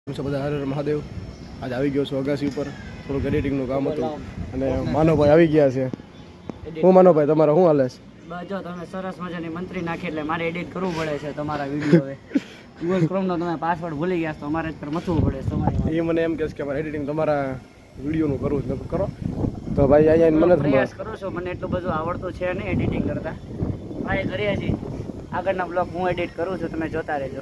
બધા હર હર મહાદેવ. આજે આવી ગયો છું અગાસી ઉપર, થોડુંક એડિટિંગનું કામ હતું અને માનવભાઈ આવી ગયા છે. હું માનવભાઈ તમારા શું હાલે છે? બસ જો તમે સરસ મજાની મંત્રી નાખી એટલે મારે એડિટ કરવું પડે છે તમારા વિડીયો. હવે ગૂગલ ક્રોમનો તમે પાસવર્ડ ભૂલી ગયા તો અમારે પર મથવું પડે તમારી. એ મને એમ કહે કે મારે એડિટિંગ તમારા વિડીયોનું કરવું જ નથી, કરો તો ભાઈ અહીંયા મને પ્રયાસ કરો છો. મને એટલું બધું આવડતું છે નહીં એડિટિંગ કરતા. ભાઈ કરીએ છીએ આગળના બ્લોગ હું એડિટ કરું છું, તમે જોતા રહેજો.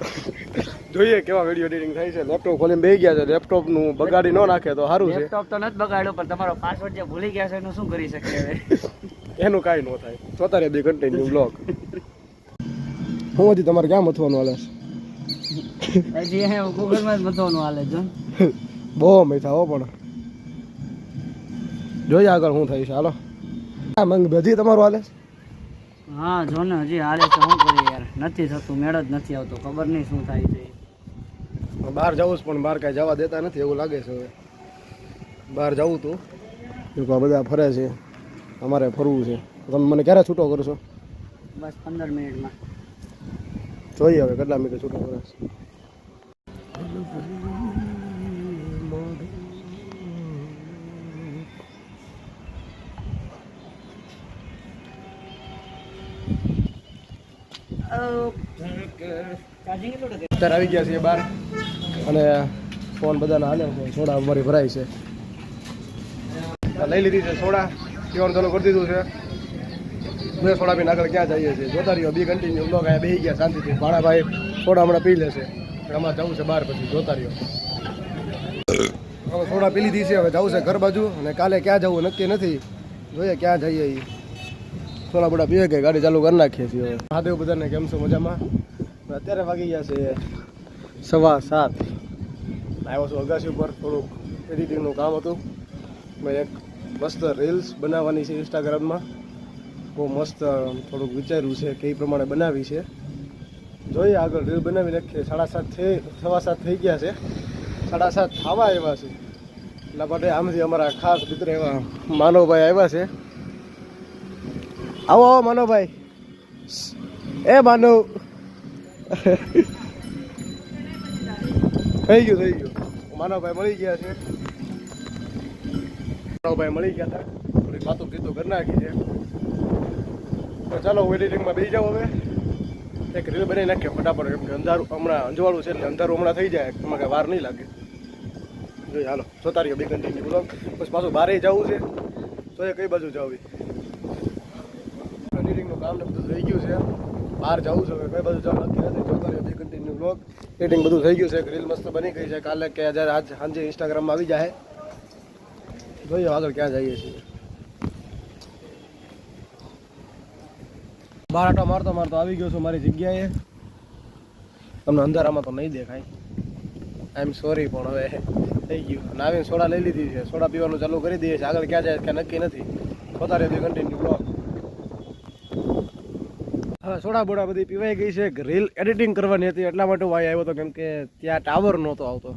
જોઈએ કેવા વિડીયો એડિટિંગ થાય છે. લેપટોપ ખોલીને બેસી ગયા છે, લેપટોપનું બગાડી ન નાખે તો સારું છે. લેપટોપ તો નથી બગાડ્યું પણ તમારો પાસવર્ડ જે ભૂલી ગયા છે એનું શું કરી શકીએ હવે? એનું કાંઈ ન થાય. જોતા રહે બે કન્ટિન્યુ બ્લોગ. હું હજી તમારે ક્યાં મથવાનું હાલે છે? હજી અહીંયા ગૂગલમાં જ મથવાનું હાલે છે. બહુ મથા હો, પણ જોઈએ આગળ શું થાય છે. હાલો આ મંગ બધી તમારું હાલે છે? હા જો ને હજી હાલે છે. શું કરીએ યાર, નથી થતું, મેળ જ નથી આવતો. ખબર નહીં શું થાય છે. બહાર જવું છે પણ બહાર કાંઈ જવા દેતા નથી એવું લાગે છે. હવે બહાર જવું તું બધા ફરે છે, અમારે ફરવું છે. તમે મને ક્યારે છૂટો કરશો? બસ 15 મિનિટમાં. જોઈએ હવે કેટલા મિનિટ છૂટો કરે છે. અત્યારે આવી ગયા છીએ બહાર અને ફોન બધાને હાલે છે. સોડા અમારી ભરાય છે, લઈ લીધી છે સોડા, પીવાનું ચાલુ કરી દીધું છે. બે સોડા પીને આગળ ક્યાં જઈએ છીએ જોતા રહ્યો. બી કન્ટિન્યુ બ્લોગ અહીંયા બેસી ગયા શાંતિથી. ભાણાભાઈ સોડા હમણાં પી લેશે, અમારે જવું છે બહાર, પછી જોતા રહ્યો. હવે સોડા પી લીધી છે, હવે જવું છે ઘર બાજુ અને કાલે ક્યાં જવું નક્કી નથી. જોઈએ ક્યાં જઈએ. એ સોડા બોડા પીવે કે ગાડી ચાલુ કરી નાખીએ છીએ. હવે મહાદેવ બધાને કેમ છો? મજામાં? અત્યારે વાગી ગયા છે 7:15. આવ્યો છું અગાસી ઉપર, થોડુંક એડિટિંગનું કામ હતું. મેં એક મસ્ત રીલ્સ બનાવવાની છે ઇન્સ્ટાગ્રામમાં. બહુ મસ્ત થોડુંક વિચાર્યું છે કે એ પ્રમાણે બનાવી છે. જોઈએ આગળ રીલ બનાવી નાખીએ. 7:30 થઈ ગયા છે. 7:30 થવા આવ્યા છે. એટલા માટે આમથી અમારા ખાસ મિત્ર એવા માનવભાઈ આવ્યા છે. આવો આવો માનવભાઈ. એ માનવ થઈ ગયું. માનવભાઈ મળી ગયા છે. માનવભાઈ મળી ગયા હતા, થોડી વાતો કીધું કરી નાખી છે. તો ચાલો હું એડિટિંગમાં બેસી જાઉં. હવે એક રીલ બનાવી નાખીએ ફટાફટ, કેમ કે અંધારું હમણાં અંજવાળું છે એટલે અંધારું હમણાં થઈ જાય, એમાં કાંઈ વાર નહીં લાગે. જોઈએ હાલો જોતા રહ્યો બે કન્ટિન્યુ બ્લોગ. પછી પાછું બહાર જવું છે, તો એ કઈ બાજુ જવું. એડિટિંગનું કામ ને બધું થઈ ગયું છે. બહાર જવું છે, કઈ બાજુ જવું નક્કી નથી. જોતા રહ્યો બે કન્ટિન્યુ બ્લોગ. એડિટિંગ બધું થઈ ગયું છે. રીલ મસ્ત બની ગઈ છે. કાલે કે જ્યારે આજ સાંજે ઇન્સ્ટાગ્રામમાં આવી જાય. જોઈએ આગળ ક્યાં જઈએ છીએ. બહાર આટો મારતો આવી ગયો છું મારી જગ્યાએ. તમને અંધારામાં તો નહીં દેખાય, આઈ એમ સોરી, પણ હવે થઈ ગયું. અને આવીને સોડા લઈ લીધી છે, સોડા પીવાનું ચાલુ કરી દઈએ છીએ. આગળ ક્યાં જાય કે નક્કી નથી. જોતા રહ્યો બે કન્ટિન્યુ બ્લોગ. હવે સોડા બોડા બધી પીવાઈ ગઈ છે. રીલ એડિટિંગ કરવાની હતી એટલા માટે હું આવ્યો હતો, કેમ કે ત્યાં ટાવર નહોતો આવતો.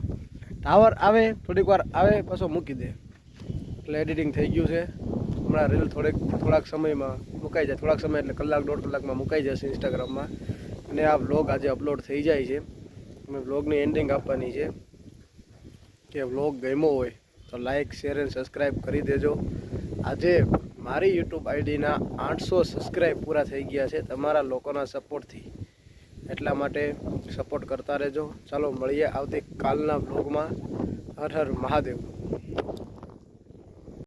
ટાવર આવે થોડીક વાર આવે પાછો મૂકી દે, એટલે એડિટિંગ થઈ ગયું છે. હમણાં રીલ થોડાક સમયમાં મુકાઈ જાય. થોડાક સમય એટલે કલાક 1.5 કલાકમાં મુકાઈ જશે ઇન્સ્ટાગ્રામમાં. અને આ વ્લોગ આજે અપલોડ થઈ જાય છે. અમે વ્લોગની એન્ડિંગ આપવાની છે કે વ્લોગ ગમ્યો હોય તો લાઇક, શેર અને સબસ્ક્રાઈબ કરી દેજો. આજે મારી યુટ્યુબ આઈડીના 800 સબસ્ક્રાઈબ પૂરા થઈ ગયા છે તમારા લોકોના સપોર્ટથી. એટલા માટે સપોર્ટ કરતા રહેજો. ચાલો મળીએ આવતીકાલના વ્લોગમાં. હર હર મહાદેવ.